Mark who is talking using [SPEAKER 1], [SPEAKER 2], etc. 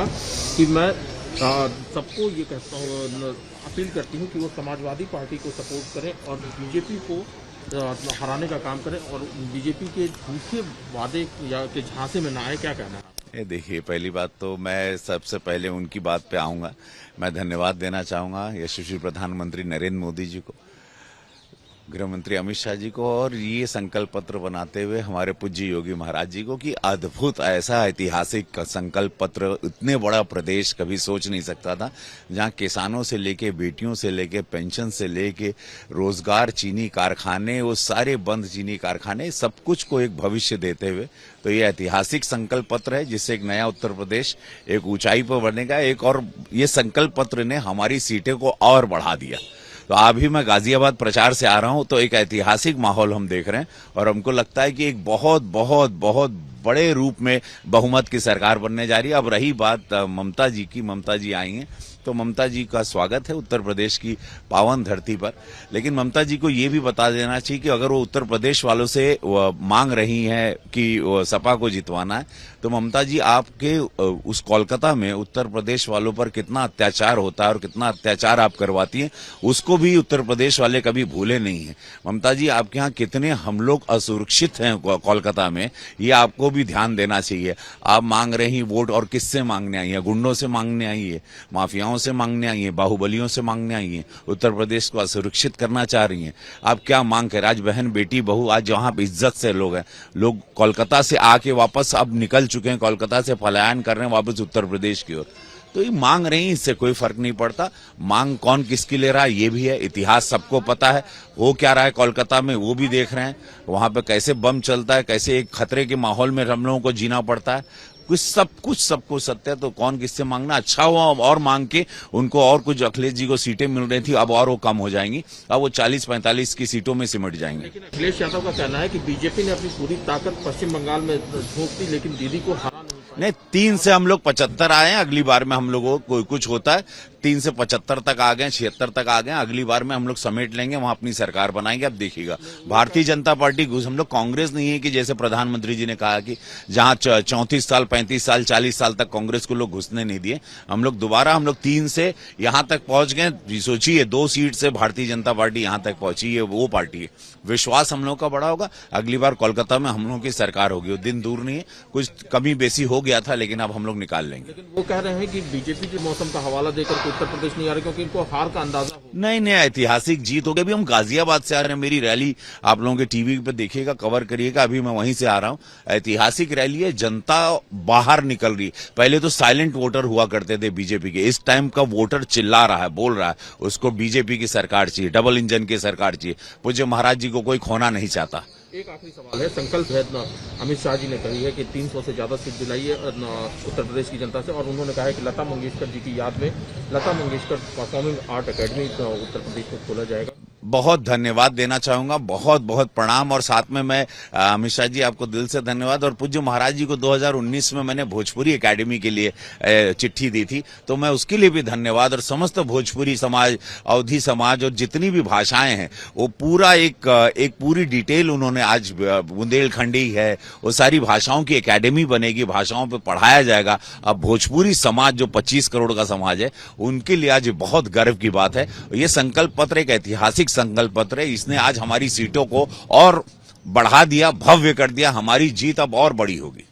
[SPEAKER 1] कहा कि मैं सबको ये कहता हूँ, अपील करती हूँ कि वो समाजवादी पार्टी को सपोर्ट करें और बीजेपी को हराने का काम करें और बीजेपी के झूठे वादे या के झांसे में ना आए। क्या कहना है?
[SPEAKER 2] देखिए, पहली बात तो मैं सबसे पहले उनकी बात पे आऊंगा। मैं धन्यवाद देना चाहूंगा यशस्वी प्रधानमंत्री नरेंद्र मोदी जी को, गृह मंत्री अमित शाह जी को और ये संकल्प पत्र बनाते हुए हमारे पूज्य योगी महाराज जी को कि अद्भुत ऐसा ऐतिहासिक संकल्प पत्र, इतने बड़ा प्रदेश कभी सोच नहीं सकता था, जहां किसानों से लेके बेटियों से लेके पेंशन से लेके रोजगार, चीनी कारखाने, वो सारे बंद चीनी कारखाने, सब कुछ को एक भविष्य देते हुए तो ये ऐतिहासिक संकल्प पत्र है, जिससे एक नया उत्तर प्रदेश एक ऊंचाई पर बढ़ेगा। एक और ये संकल्प पत्र ने हमारी सीटें को और बढ़ा दिया। तो अभी मैं गाजियाबाद प्रचार से आ रहा हूं, तो एक ऐतिहासिक माहौल हम देख रहे हैं और हमको लगता है कि एक बहुत बहुत बहुत बड़े रूप में बहुमत की सरकार बनने जा रही है। अब रही बात ममता जी की, ममता जी आई हैं तो ममता जी का स्वागत है उत्तर प्रदेश की पावन धरती पर, लेकिन ममता जी को ये भी बता देना चाहिए कि अगर वो उत्तर प्रदेश वालों से मांग रही हैं कि सपा को जितवाना है, तो ममता जी आपके उस कोलकाता में उत्तर प्रदेश वालों पर कितना अत्याचार होता है और कितना अत्याचार आप करवाती हैं, उसको भी उत्तर प्रदेश वाले कभी भूले नहीं है। ममता जी, आपके यहाँ कितने हम लोग असुरक्षित हैं कोलकाता में, ये आपको भी ध्यान देना चाहिए। आप मांग रही वोट और किससे मांगने आई है? गुंडों से मांगने आई है, माफियाओं से मांगने आई है, बाहुबलियों से मांगने आई है, उत्तर प्रदेश को असुरक्षित करना चाह रही हैं। आप क्या मांग कर, आज बहन बेटी बहू, आज जहां पे इज्जत से लोग हैं, लोग कोलकाता से आके वापस अब निकल चुके हैं, कोलकाता से पलायन कर रहे हैं वापस उत्तर प्रदेश की ओर, तो ये मांग रही, इससे कोई फर्क नहीं पड़ता। मांग कौन किसकी ले रहा है ये भी है, इतिहास सबको पता है, हो क्या रहा है कोलकाता में वो भी देख रहे हैं, वहां पे कैसे बम चलता है, कैसे एक खतरे के माहौल में हम लोगों को जीना पड़ता है, कुछ सबको सत्य है। तो कौन किससे मांगना, अच्छा हुआ और मांग के उनको और कुछ अखिलेश जी को सीटें मिल रही थी, अब और वो कम हो जाएंगी, अब वो 40-45 की सीटों में सिमट जाएंगे।
[SPEAKER 1] लेकिन अखिलेश यादव का कहना है कि बीजेपी ने अपनी पूरी ताकत पश्चिम बंगाल में झोंक दी, लेकिन दीदी को हरा
[SPEAKER 2] नहीं, 3 से हम लोग 75 आए हैं, अगली बार में हम लोगों को कोई कुछ होता है 3 से 75 तक आ गए, 76 तक आ गए, अगली बार में हम लोग समेट लेंगे, वहां अपनी सरकार बनाएंगे। अब देखिएगा, भारतीय जनता पार्टी हम लोग कांग्रेस नहीं है कि जैसे प्रधानमंत्री जी ने कहा कि जहां 34 साल 35 साल 40 साल तक कांग्रेस को लोग घुसने नहीं दिए, हम लोग दोबारा 3 से यहां तक पहुंच गए। सोचिए, 2 सीट से भारतीय जनता पार्टी यहां तक पहुंची है, वो पार्टी है। विश्वास हम लोग का बड़ा होगा, अगली बार कोलकाता में हम लोगों की सरकार होगी, वो दिन दूर नहीं है। कुछ कमी बेसी हो गया था, लेकिन अब हम लोग निकाल लेंगे।
[SPEAKER 1] लेकिन वो कह रहे हैं कि बीजेपी के मौसम का हवाला देकर उत्तर प्रदेश नहीं आ रहे, क्योंकि इनको हार का अंदाजा हो।
[SPEAKER 2] नहीं, ऐतिहासिक जीत हो गई। अभी हम गाजियाबाद से आ रहे हैं, मेरी रैली आप लोगों के टीवी पे देखिएगा, कवर करिएगा, अभी मैं वहीं से आ रहा हूं। ऐतिहासिक रैली है, जनता बाहर निकल रही। पहले तो साइलेंट वोटर हुआ करते थे बीजेपी के, इस टाइम का वोटर चिल्ला रहा है, बोल रहा है उसको बीजेपी की सरकार चाहिए, डबल इंजन की सरकार चाहिए। पूज्य महाराज जी को कोई खोना नहीं चाहता।
[SPEAKER 1] एक आखिरी सवाल है, संकल्प है अमित शाह जी ने कही है कि 300 से ज्यादा सीट दिलाइए उत्तर प्रदेश की जनता से, और उन्होंने कहा है कि लता मंगेशकर जी की याद में Lata Mangeshkar performing art academy Uttar Pradesh में खोला जाएगा।
[SPEAKER 2] बहुत धन्यवाद देना चाहूंगा, बहुत बहुत प्रणाम, और साथ में मैं अमित शाह जी आपको दिल से धन्यवाद। और पूज्य महाराज जी को 2019 में मैंने भोजपुरी एकेडमी के लिए चिट्ठी दी थी, तो मैं उसके लिए भी धन्यवाद। और समस्त भोजपुरी समाज, अवधी समाज और जितनी भी भाषाएं हैं, वो पूरा एक पूरी डिटेल उन्होंने, आज बुंदेलखंडी है, वो सारी भाषाओं की एकेडमी बनेगी, भाषाओं पे पढ़ाया जाएगा। अब भोजपुरी समाज जो 25 करोड़ का समाज है, उनके लिए आज बहुत गर्व की बात है। ये संकल्प पत्र एक ऐतिहासिक संकल्प पत्र है, इसने आज हमारी सीटों को और बढ़ा दिया, भव्य कर दिया, हमारी जीत अब और बड़ी होगी।